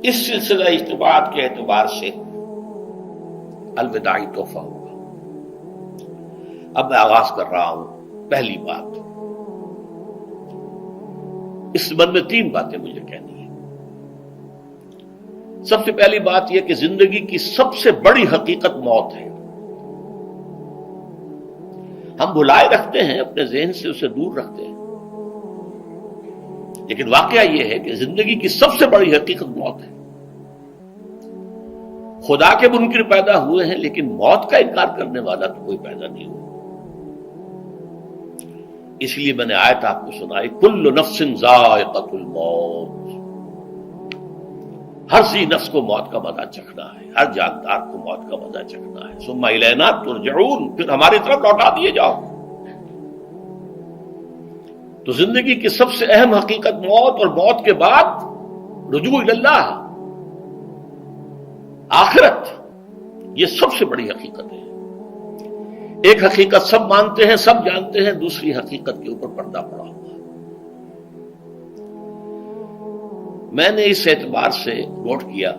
اس سلسلہ اجتماعات کے اعتبار سے الوداعی تحفہ ہوگا۔ اب میں آغاز کر رہا ہوں۔ پہلی بات، اس سبب میں 3 باتیں مجھے کہنی ہیں۔ سب سے پہلی بات یہ کہ زندگی کی سب سے بڑی حقیقت موت ہے۔ ہم بھلائے رکھتے ہیں، اپنے ذہن سے اسے دور رکھتے ہیں، لیکن واقعہ یہ ہے کہ زندگی کی سب سے بڑی حقیقت موت ہے۔ خدا کے منکر پیدا ہوئے ہیں، لیکن موت کا انکار کرنے والا تو کوئی پیدا نہیں ہوا۔ اس لیے میں نے آیت آپ کو سنائی، کل نفس ذائقۃ الموت، ہر ذی نفس کو موت کا مزہ چکھنا ہے، ہر جاندار کو موت کا مزہ چکھنا ہے۔ ثم الینا ترجعون، پھر ہماری طرف لوٹا دیے جاؤ۔ تو زندگی کی سب سے اہم حقیقت موت، اور موت کے بعد رجوع اللہ، آخرت، یہ سب سے بڑی حقیقت ہے۔ ایک حقیقت سب مانتے ہیں، سب جانتے ہیں، دوسری حقیقت کے اوپر پردہ پڑا ہوا ہے۔ میں نے اس اعتبار سے نوٹ کیا،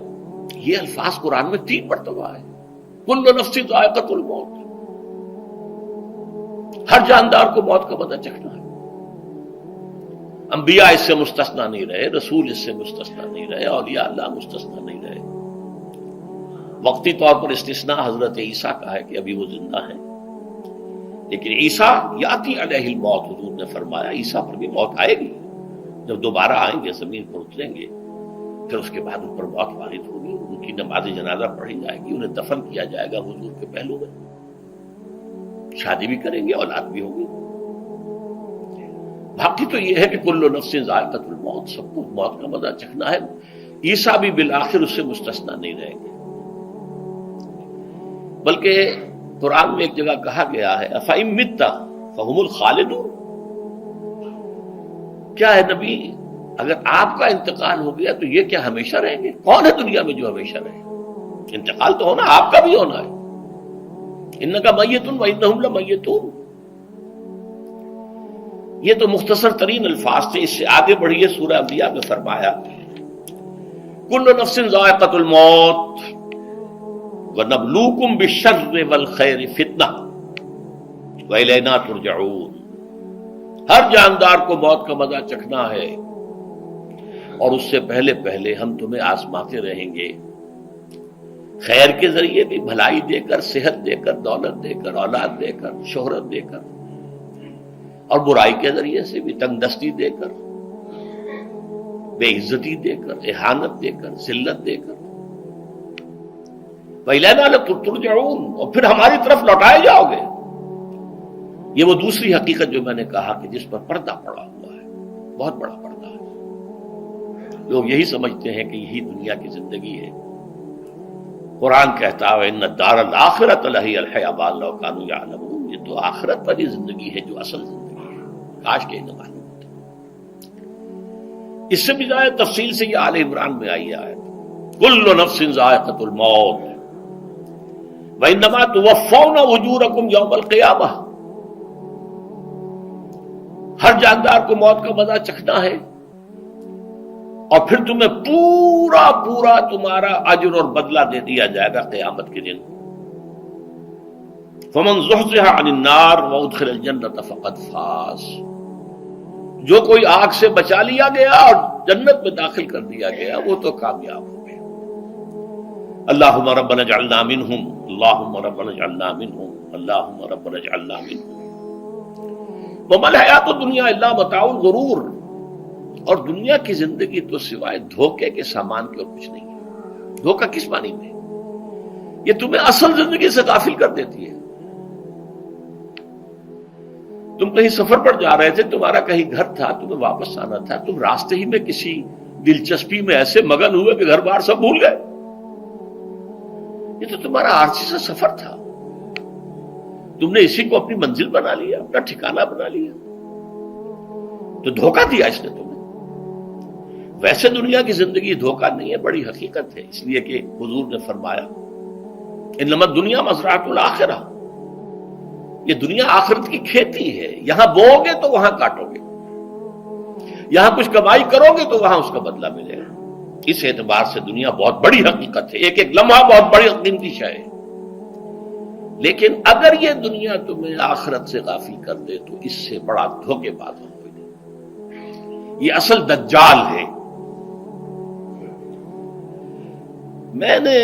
یہ الفاظ قرآن میں 3 مرتبہ ہے، کل نفس ذائقۃ الموت، ہر جاندار کو موت کا مزہ چکھنا ہے۔ انبیاء اس سے مستثنا نہیں رہے، رسول اس سے مستثنا نہیں رہے، اولیاء اللہ مستثنا نہیں رہے۔ وقتی طور پر استثناء حضرت عیسیٰ کا ہے کہ ابھی وہ زندہ ہیں، لیکن عیسیٰ یاتی علیہ الموت، حضور نے فرمایا عیسیٰ پر بھی موت آئے گی، جب دوبارہ آئیں گے زمین پر اتریں گے، پھر اس کے بعد ان پر موت وارد ہوگی، ان کی نماز جنازہ پڑھی جائے گی، انہیں دفن کیا جائے گا حضور کے پہلو میں، شادی بھی کریں گے، اولاد بھی ہوگی۔ باقی تو یہ ہے کہ کل نفس ذائقۃ الموت، سب کو موت کا مزہ چکھنا ہے۔ عیسیٰ بھی بالآخر اس سے مستثنا نہیں رہیں گے، بلکہ قرآن میں ایک جگہ کہا گیا ہے أَفَإِن مِتَّ فَهُمُ الْخَالِدُونَ، کیا ہے نبی، اگر آپ کا انتقال ہو گیا تو یہ کیا ہمیشہ رہیں گے؟ کون ہے دنیا میں جو ہمیشہ رہے؟ انتقال تو ہونا، آپ کا بھی ہونا ہے۔ إِنَّكَ مَيِّتٌ وَإِنَّهُمْ لَمَيِّتُونَ، یہ تو مختصر ترین الفاظ تھے۔ اس سے آگے بڑھیے، سورہ انبیاء میں فرمایا کل نفس ذائقۃ الموت وَنَبْلُوكُمْ بِالشَّرِّ وَالْخَيْرِ فِتْنَةً وَإِلَيْنَا تُرْجَعُونَ، ہر جاندار کو موت کا مزہ چکھنا ہے، اور اس سے پہلے پہلے ہم تمہیں آزماتے رہیں گے، خیر کے ذریعے بھی، بھلائی دے کر، صحت دے کر، دولت دے کر، اولاد دے کر، شہرت دے کر، اور برائی کے ذریعے سے بھی، تنگ دستی دے کر، بے عزتی دے کر، اہانت دے کر، ذلت دے کر، وَإِلَيْنَا تُرْجَعُونَ، اور پھر ہماری طرف لوٹائے جاؤ گے۔ یہ وہ دوسری حقیقت جو میں نے کہا کہ جس پر پردہ پڑا ہوا ہے، بہت بڑا پردہ ہے۔ لوگ یہی سمجھتے ہیں کہ یہی دنیا کی زندگی ہے۔ قرآن کہتا ہے إِنَّ الدَّارَ الْآخِرَةَ لَهِيَ الْحَيَوَانُ لَوْ كَانُوا يَعْلَمُونَ، یہ تو آخرت والی زندگی ہے جو اصل زندگی ہے، کاش کہ انہیں معلوم ہوتا۔ اس سے بھی زیادہ تفصیل سے یہ آل عمران میں آئی آیت، کل نفس ذائقۃ الموت وَإِنَّمَا تُوَفَّوْنَ أُجُورَكُمْ يَوْمَ الْقِيَامَةِ، ہر جاندار کو موت کا مزہ چکھنا ہے، اور پھر تمہیں پورا پورا تمہارا اجر اور بدلہ دے دیا جائے گا قیامت کے دن۔ فَمَنْ زُحْزِحَ عَنِ النَّارِ وَأُدْخِلَ الْجَنَّةَ فَقَدْ فَازَ، جو کوئی آگ سے بچا لیا گیا اور جنت میں داخل کر دیا گیا وہ تو کامیاب ہو گیا۔ اللہم ربنا اجعلنا منہم، اللہم ربنا اجعلنا منہم، اللہم ربنا اجعلنا منہم۔ وَمَا الْحَيَاةُ الدُّنْيَا إِلَّا مَتَاعُ الْغُرُورِ، اور دنیا کی زندگی تو سوائے دھوکے کے سامان کے اور کچھ نہیں ہے۔ دھوکہ کس معنی میں؟ یہ تمہیں اصل زندگی سے غافل کر دیتی ہے۔ تم کہیں سفر پر جا رہے تھے، تمہارا کہیں گھر تھا، تمہیں واپس آنا تھا، تم راستے ہی میں کسی دلچسپی میں ایسے مگن ہوئے کہ گھر بار سب بھول گئے۔ یہ تو تمہارا عارضی سا سفر تھا، تم نے اسی کو اپنی منزل بنا لیا، اپنا ٹھکانہ بنا لیا، تو دھوکہ دیا اس نے تمہیں۔ ویسے دنیا کی زندگی دھوکہ نہیں ہے، بڑی حقیقت ہے، اس لیے کہ حضور نے فرمایا انما الدنیا مزرعۃ الآخرہ، یہ دنیا آخرت کی کھیتی ہے، یہاں بو گے تو وہاں کاٹو گے، یہاں کچھ کمائی کرو گے تو وہاں اس کا بدلہ ملے گا۔ اس اعتبار سے دنیا بہت بڑی حقیقت ہے، ایک ایک لمحہ بہت بڑی قیمتی شے ہے، لیکن اگر یہ دنیا تمہیں آخرت سے غافل کر دے تو اس سے بڑا دھوکے باز ہو کوئی نہیں۔ یہ اصل دجال ہے۔ میں نے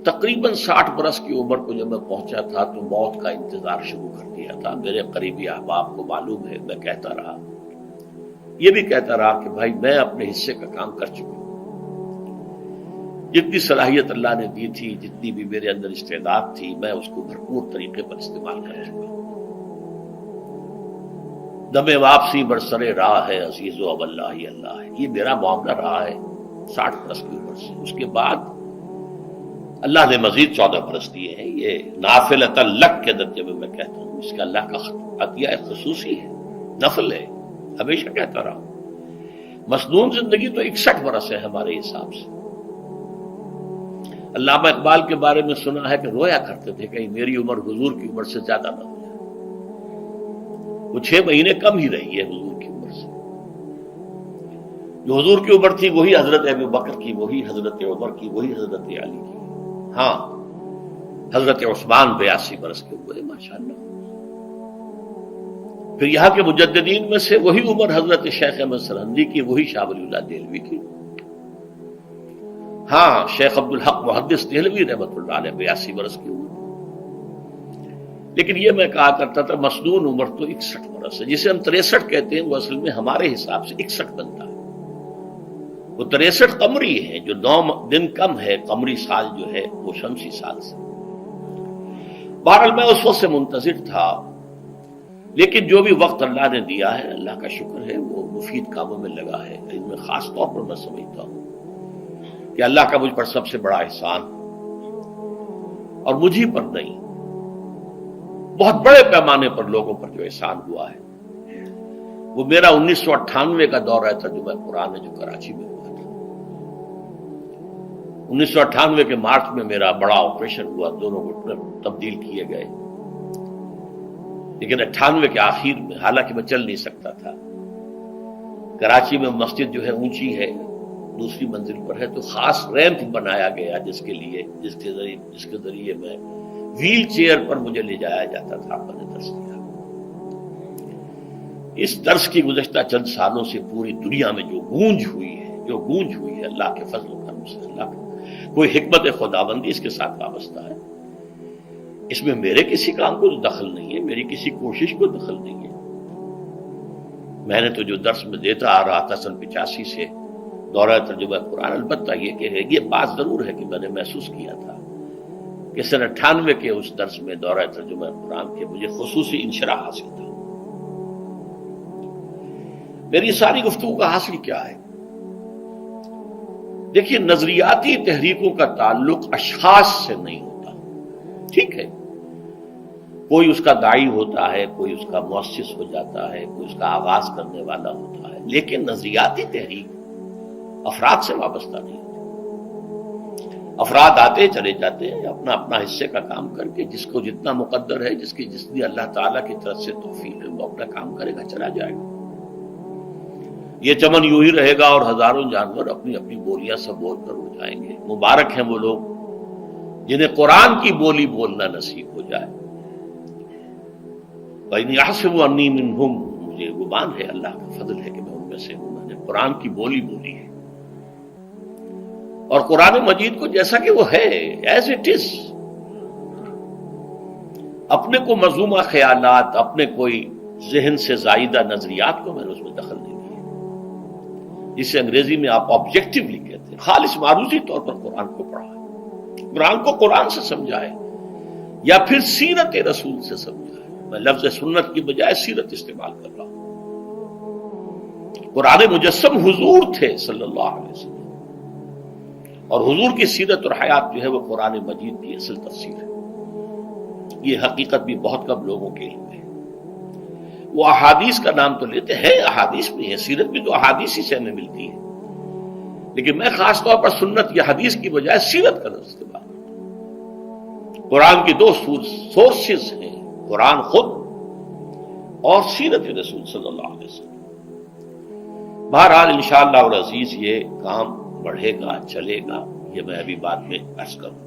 تقریباً 60 برس کی عمر کو جب میں پہنچا تھا تو موت کا انتظار شروع کر دیا تھا۔ میرے قریبی احباب کو معلوم ہے، میں کہتا رہا، یہ بھی کہتا رہا کہ بھائی میں اپنے حصے کا کام کر چکا ہوں، جتنی صلاحیت اللہ نے دی تھی، جتنی بھی میرے اندر استعداد تھی، میں اس کو بھرپور طریقے پر استعمال کر چکا ہوں۔ دم واپسی برسرے راہ ہے عزیز و اب اللہ ہی اللہ ہے، یہ میرا معاملہ رہا ہے 60 برس کی عمر سے۔ اس کے بعد اللہ نے مزید 14 برس دیے ہیں۔ یہ نافلۃ لک کے درجے میں میں کہتا ہوں، اس کا اللہ کا عطیہ خصوصی ہے، نفل ہے، ہمیشہ کہتا رہا ہوں۔ مسنون زندگی تو 61 برس ہے ہمارے حساب سے۔ علامہ اقبال کے بارے میں سنا ہے کہ رویا کرتے تھے کہ میری عمر حضور کی عمر سے زیادہ نہ ہو جائے، وہ 6 مہینے کم ہی رہی ہے حضور کی عمر سے۔ جو حضور کی عمر تھی وہی حضرت ابو بکر کی، وہی حضرت عمر کی، وہی حضرت علی کی۔ ہاں، حضرت عثمان 82 برس کے ہوئے ماشاءاللہ۔ پھر یہاں کے مجددین میں سے وہی عمر حضرت شیخ احمد سرہندی کی، وہی شاہ ولی اللہ دہلوی کی۔ ہاں، شیخ عبدالحق محدث دہلوی رحمۃ اللہ علیہ 82 برس کی عمر۔ لیکن یہ میں کہا کرتا تھا مسنون عمر تو 61 برس ہے، جسے ہم 63 کہتے ہیں، وہ اصل میں ہمارے حساب سے 61 بنتا ہے۔ وہ 63 قمری ہے، جو 9 دن کم ہے، قمری سال جو ہے وہ شمسی سال سے۔ بہرحال میں اس وقت سے منتظر تھا، لیکن جو بھی وقت اللہ نے دیا ہے، اللہ کا شکر ہے، وہ مفید کاموں میں لگا ہے۔ ان میں خاص طور پر میں سمجھتا ہوں کہ اللہ کا مجھ پر سب سے بڑا احسان، اور مجھے پر نہیں، بہت بڑے پیمانے پر لوگوں پر جو احسان ہوا ہے، وہ میرا 1998 کا دورہ ترجمہ قرآن ہے جو کراچی میں ہوا تھا۔ 1998 کے مارچ میں میرا بڑا آپریشن ہوا، دونوں گھٹنے تبدیل کیے گئے، لیکن 98 کے آخر میں، حالانکہ میں چل نہیں سکتا تھا، کراچی میں مسجد جو ہے اونچی ہے، دوسری منزل پر ہے، تو خاص ریمپ بنایا گیا جس کے ذریعے میں ویل چیئر پر مجھے لے جایا جاتا تھا۔ میں نے درس دیا۔ اس درس کی گزشتہ چند سالوں سے پوری دنیا میں جو گونج ہوئی ہے اللہ کے فضل و کرم سے، اللہ کا کوئی حکمت خداوندی اس کے ساتھ وابستہ ہے۔ اس میں میرے کسی کام کو دخل نہیں ہے، میری کسی کوشش کو دخل نہیں ہے۔ میں نے تو جو درس میں دیتا آ رہا تھا سن 85 سے، دورہ ترجمہ قرآن، البتہ یہ بات ضرور ہے کہ میں نے محسوس کیا تھا کہ سن 98 کے اس درس میں دورہ ترجمہ قرآن کے مجھے خصوصی انشراح حاصل تھا۔ میری ساری گفتگو کا حاصل کیا ہے؟ دیکھیے، نظریاتی تحریکوں کا تعلق اشخاص سے نہیں ہوتا، ٹھیک ہے، کوئی اس کا داعی ہوتا ہے، کوئی اس کا مؤسس ہو جاتا ہے، کوئی اس کا آغاز کرنے والا ہوتا ہے، لیکن نظریاتی تحریک افراد سے وابستہ نہیں ہوتی۔ افراد آتے چلے جاتے ہیں اپنا اپنا حصے کا کام کر کے، جس کو جتنا مقدر ہے، جتنی اللہ تعالیٰ کی طرف سے توفیق ہے، وہ اپنا کام کرے گا، چلا جائے گا۔ یہ چمن یوں ہی رہے گا اور ہزاروں جانور اپنی اپنی بولیاں سے بول کر ہو جائیں گے۔ مبارک ہیں وہ لوگ جنہیں قرآن کی بولی بولنا نصیب ہو جائے۔ وَإِنْ يَحْسَبُ أَنِّي مِنْهُمْ، مجھے گمان ہے، اللہ کا فضل ہے کہ میں ان میں سے ہوں، میں نے قرآن کی بولی بولی ہے، اور قرآن مجید کو جیسا کہ وہ ہے، ایز اٹ از، اپنے کو مذمومہ خیالات، اپنے کوئی ذہن سے زائدہ نظریات کو میں نے اس میں دخل نہیں دیا، جسے انگریزی میں آپ آبجیکٹیولی کہتے ہیں، خالص معروضی طور پر قرآن کو پڑھا ہے، قرآن کو قرآن سے سمجھا ہے، یا پھر سیرت رسول سے سمجھا ہے۔ میں لفظ سنت کی بجائے سیرت استعمال کر رہا ہوں۔ قرآن مجسم حضور تھے صلی اللہ علیہ وسلم، اور حضور کی سیرت اور حیات جو ہے وہ قرآن مجید کی اصل تفسیر ہے۔ یہ حقیقت بھی بہت کم لوگوں کے علم ہے۔ وہ احادیث کا نام تو لیتے ہیں، احادیث بھی ہے، سیرت بھی تو احادیث ہی سے ہمیں ملتی ہے، لیکن میں خاص طور پر سنت یا حدیث کی بجائے سیرت کا لفظ استعمال کرتا ہوں۔ قرآن کی 2 سورسز ہیں، قرآن خود اور سیرت رسول صلی اللہ علیہ وسلم۔ بہرحال انشاءاللہ العزیز یہ کام بڑھے گا، چلے گا، یہ میں ابھی بعد میں عرض کروں گا۔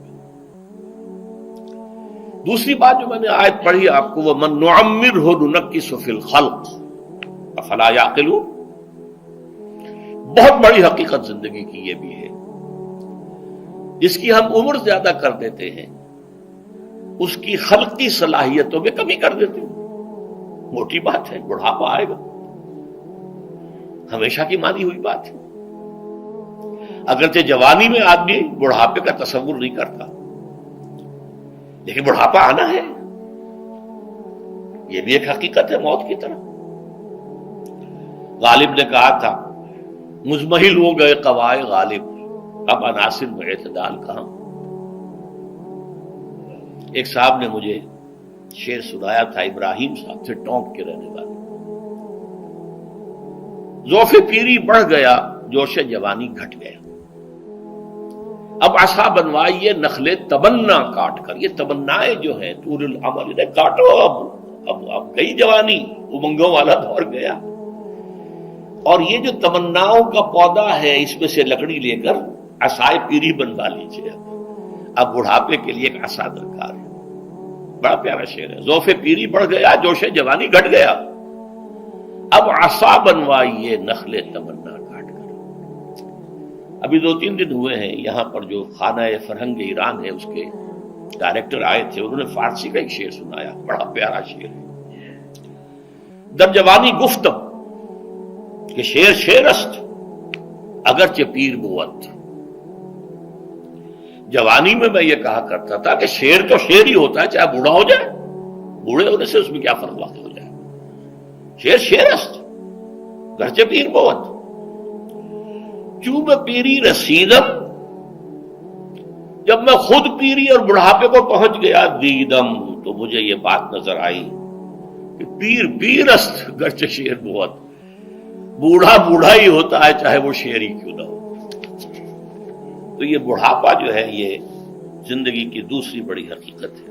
دوسری بات جو میں نے آیت پڑھی آپ کو، وَمَن نُعَمِّرْهُ نُنَكِّسُ فِي الْخَلْقِ أَفَلَا يَعْقِلُونَ، بہت بڑی حقیقت زندگی کی یہ بھی ہے، جس کی ہم عمر زیادہ کر دیتے ہیں اس کی خلقی صلاحیتوں میں کمی کر دیتے ہیں۔ موٹی بات ہے، بڑھاپا آئے گا، ہمیشہ کی مانی ہوئی بات ہے۔ اگرچہ جوانی میں آدمی بڑھاپے کا تصور نہیں کرتا، لیکن بڑھاپا آنا ہے، یہ بھی ایک حقیقت ہے موت کی طرح۔ غالب نے کہا تھا مزمحل ہو گئے قوائے غالب، اب عناصر میں اعتدال کہاں۔ ایک صاحب نے مجھے شعر سنایا تھا، ابراہیم صاحب سے، ٹونک کے رہنے والے، ذوف پیری بڑھ گیا، جوش جوانی گھٹ گیا، اب عصا بنوائیے نخلے تمنا کاٹ کر۔ یہ تمنائیں جو ہیں طول العمر، انہیں کاٹو، اب گئی جوانی، امنگوں والا دور گیا، اور یہ جو تمناؤں کا پودا ہے اس میں سے لکڑی لے کر عصائے پیری بنوا لیجیے۔ اب بڑھاپے کے لیے ایک عصا درکار ہے۔ بڑا پیارا شعر ہے، ذوف پیری بڑھ گیا، جوش جوانی گھٹ گیا، اب عصا بنوائیے نخل تمنا کاٹ کر۔ ابھی 2-3 دن ہوئے ہیں یہاں پر جو خانہ فرہنگ ایران ہے اس کے ڈائریکٹر آئے تھے، انہوں نے فارسی کا ایک شعر سنایا، بڑا پیارا شعر ہے، در جوانی گفتم کہ شعر شعر است اگرچہ پیر بود۔ جوانی میں میں یہ کہا کرتا تھا کہ شعر تو شعر ہی ہوتا ہے، چاہے بوڑھا ہو جائے، بوڑھے ہونے سے اس میں کیا فرق واقع ہو جائے، شعر شعر است گرچہ پیر بود۔ چوں میں پیری رسیدم، جب میں خود پیری اور بڑھاپے کو پہنچ گیا، دیدم، تو مجھے یہ بات نظر آئی کہ پیر پیر است گرچہ شعر بود، بوڑھا بوڑھا ہی ہوتا ہے چاہے وہ شعر ہی کیوں نہ ہو۔ تو یہ بڑھاپا جو ہے یہ زندگی کی دوسری بڑی حقیقت ہے۔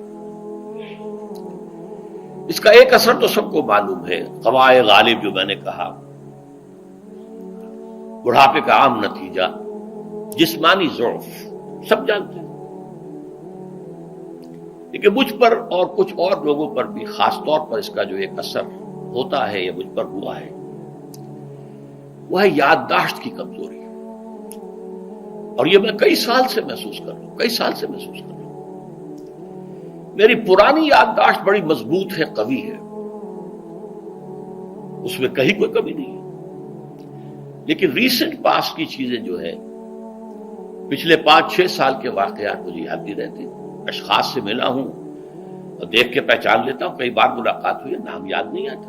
اس کا ایک اثر تو سب کو معلوم ہے، قوائے غالب جو میں نے کہا، بڑھاپے کا عام نتیجہ جسمانی ضعف، سب جانتے ہیں، لیکن مجھ پر اور کچھ اور لوگوں پر بھی خاص طور پر اس کا جو ایک اثر ہوتا ہے، یہ مجھ پر ہوا ہے، وہ ہے یادداشت کی کمزوری۔ اور یہ میں کئی سال سے محسوس کر رہا ہوں، میری پرانی یادداشت بڑی مضبوط ہے، قوی ہے، اس میں کہیں کوئی کمی نہیں ہے، لیکن ریسنٹ پاسٹ کی چیزیں جو ہے، پچھلے 5-6 سال کے واقعات مجھے یاد نہیں رہتے، اشخاص سے ملا ہوں اور دیکھ کے پہچان لیتا ہوں، کئی بار ملاقات ہوئی ہے، نام یاد نہیں آتا،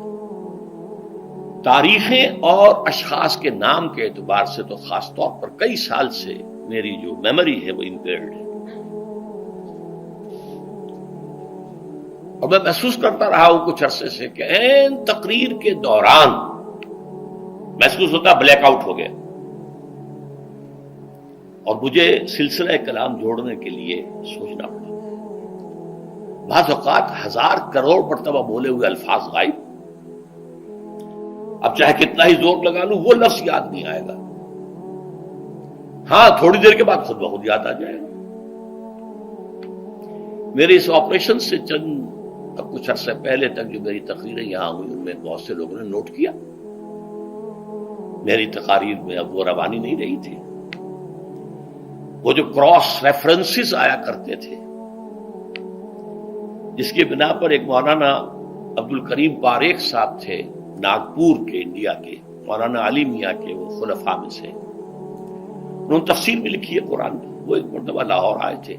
تاریخیں اور اشخاص کے نام کے اعتبار سے تو خاص طور پر کئی سال سے میری جو میموری ہے وہ امپیئرڈ ہے، اور میں محسوس کرتا رہا ہوں کچھ عرصے سے کہ عین تقریر کے دوران محسوس ہوتا بلیک آؤٹ ہو گیا، اور مجھے سلسلہ کلام جوڑنے کے لیے سوچنا پڑا، بعض اوقات 1000 کروڑ مرتبہ بولے ہوئے الفاظ غائب، اب چاہے کتنا ہی زور لگا لوں وہ لفظ یاد نہیں آئے گا، ہاں تھوڑی دیر کے بعد خود بخود یاد آ جائے گا۔ میرے اس آپریشن سے اب کچھ عرصے پہلے تک جو میری تقریریں یہاں ہوئی ان میں بہت سے لوگوں نے نوٹ کیا، میری تقاریر میں اب وہ روانی نہیں رہی تھی، وہ جو کراس ریفرنسز آیا کرتے تھے، جس کی بنا پر ایک مولانا عبد الکریم پاریخ صاحب تھے ناگپور کے، انڈیا کے، مولانا علی میاں کے وہ خلفاء میں سے، انہوں نے تفسیر بھی لکھی ہے قرآن کی، وہ ایک مرتبہ لاہور آئے تھے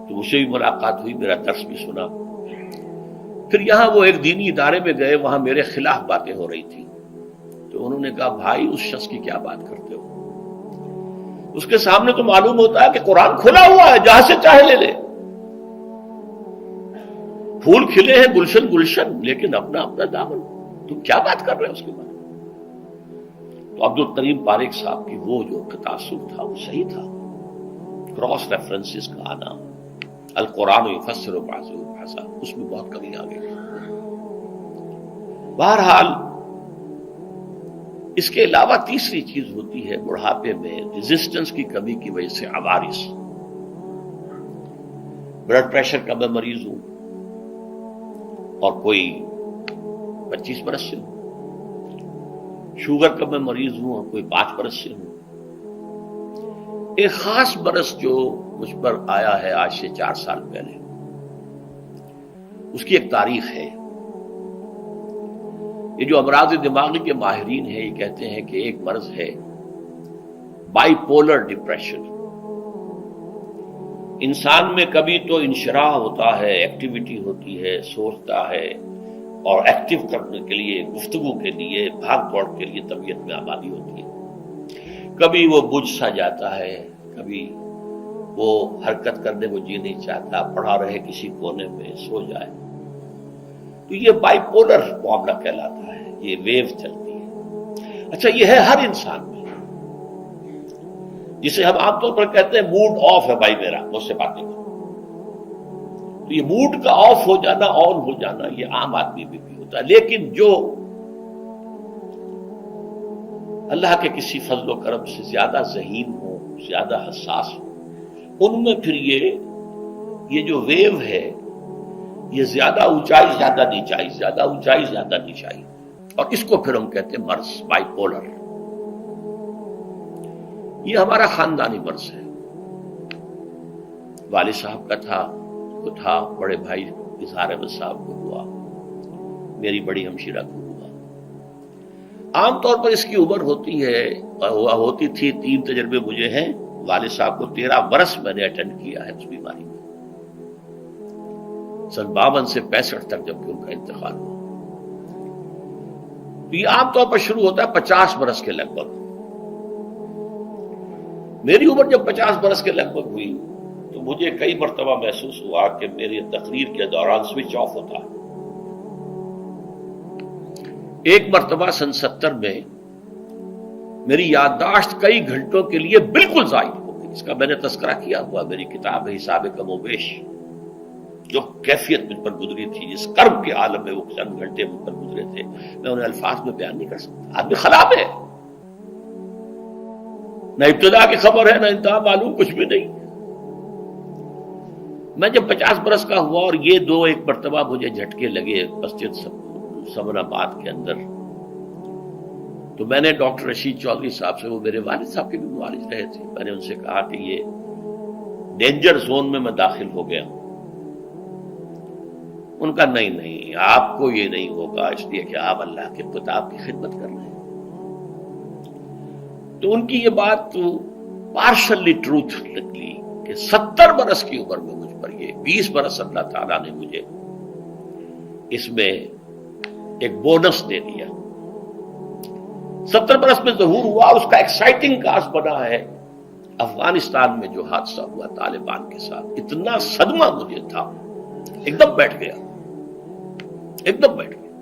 تو مجھ سے بھی ملاقات ہوئی، میرا درس بھی سنا، پھر یہاں وہ ایک دینی ادارے میں گئے، وہاں میرے خلاف باتیں ہو رہی تھی، تو انہوں نے کہا بھائی اس شخص کی کیا بات کرتے ہو، اس کے سامنے تو معلوم ہوتا ہے کہ قرآن کھلا ہوا ہے، جہاں سے چاہے لے لے، پھول کھلے ہیں گلشن گلشن، لیکن اپنا اپنا دامن، تم کیا بات کر رہے ہیں اس کے بارے میں۔ تو عبد الکریم پاریخ صاحب کی وہ جو تاثر تھا وہ صحیح تھا، کراس ریفرنسز کا آنا، القرآن یفسر بعضہ بعضا، اس میں بہت کمی آ گئی۔ بہرحال اس کے علاوہ تیسری چیز ہوتی ہے بڑھاپے میں ریزسٹنس کی کمی کی وجہ سے عوارض. بلڈ پریشر کا میں مریض ہوں اور کوئی 25 برس سے ہوں، شوگر کا میں مریض ہوں اور کوئی 5 برس سے ہوں. ایک خاص برس جو مجھ پر آیا ہے آج سے 4 سال پہلے، اس کی ایک تاریخ ہے. یہ جو امراض دماغی کے ماہرین ہیں یہ کہتے ہیں کہ ایک مرض ہے بائی پولر ڈپریشن. انسان میں کبھی تو انشراح ہوتا ہے، ایکٹیویٹی ہوتی ہے، سوچتا ہے اور ایکٹیو کرنے کے لیے، گفتگو کے لیے، بھاگ دوڑ کے لیے طبیعت میں آبادی ہوتی ہے. کبھی وہ بجھ سا جاتا ہے، کبھی وہ حرکت کرنے کو جی نہیں چاہتا، پڑا رہے کسی کونے میں، سو جائے. تو یہ بائی پولر معاملہ کہلاتا ہے، یہ ویو چلتی ہے. اچھا یہ ہے ہر انسان میں، جسے ہم عام طور پر کہتے ہیں موڈ آف ہے بھائی میرا، مجھ سے باتیں کرو. تو یہ موڈ کا آف ہو جانا، آن ہو جانا، یہ عام آدمی میں بھی ہوتا ہے. لیکن جو اللہ کے کسی فضل و کرم سے زیادہ ذہین ہو، زیادہ حساس ہو، ان میں پھر یہ جو ویو ہے یہ زیادہ اونچائی زیادہ نیچائی، زیادہ اونچائی زیادہ نیچائی، اور اس کو پھر ہم کہتے ہیں مرض، بائی پولر. یہ ہمارا خاندانی مرض ہے. والد صاحب کا تھا، بڑے بھائی اظہار احمد صاحب کو ہوا، میری بڑی ہمشیرہ کو ہوا. عام طور پر اس کی عمر ہوتی تھی 3 تجربے مجھے ہیں. والد صاحب کو 13 برس میں نے اٹینڈ کیا ہے اس بیماری میں، سن 52 سے 65 تک جب کہ ان کا انتقال ہوا. تو یہ عام طور پر شروع ہوتا ہے 50 برس کے لگ بھگ. میری عمر جب 50 برس کے لگ بھگ ہوئی تو مجھے کئی مرتبہ محسوس ہوا کہ میری تقریر کے دوران سوئچ آف ہوتا ہے. ایک مرتبہ سن 70 میں میری یادداشت کئی گھنٹوں کے لیے بالکل ضائع ہو گئی. اس کا میں نے تذکرہ کیا ہوا، میری کتاب ہے حساب کم و بیش. جو کیفیت مجھ پر گزری تھی، جس کرب کے عالم میں وہ چند گھنٹے مجھ پر گزرے تھے، میں انہیں الفاظ میں بیان نہیں کر سکتا. آدمی خراب ہے، نہ ابتدا کی خبر ہے نہ انتہا معلوم، کچھ بھی نہیں. میں جب 50 برس کا ہوا اور یہ ایک مرتبہ مجھے جھٹکے لگے مسجد سمن آباد کے اندر، تو میں نے ڈاکٹر رشید چودھری صاحب سے، وہ میرے والد صاحب کے بھی معالج رہے تھے، میں نے ان سے کہا کہ یہ ڈینجر زون میں داخل ہو گیا ہوں. ان کا نہیں، آپ کو یہ نہیں ہوگا، اس لیے کہ آپ اللہ کے کتاب کی خدمت کر رہے ہیں. تو ان کی یہ بات تو پارشلی ٹروتھ نکلی کہ 70 برس کی عمر میں مجھ پر یہ 20 برس اللہ تعالیٰ نے مجھے اس میں ایک بونس دے دیا. 70 برس میں ظہور ہوا، اور اس کا ایکسائٹنگ کاز بنا ہے افغانستان میں جو حادثہ ہوا طالبان کے ساتھ. اتنا صدمہ مجھے تھا، ایک دم بیٹھ گیا.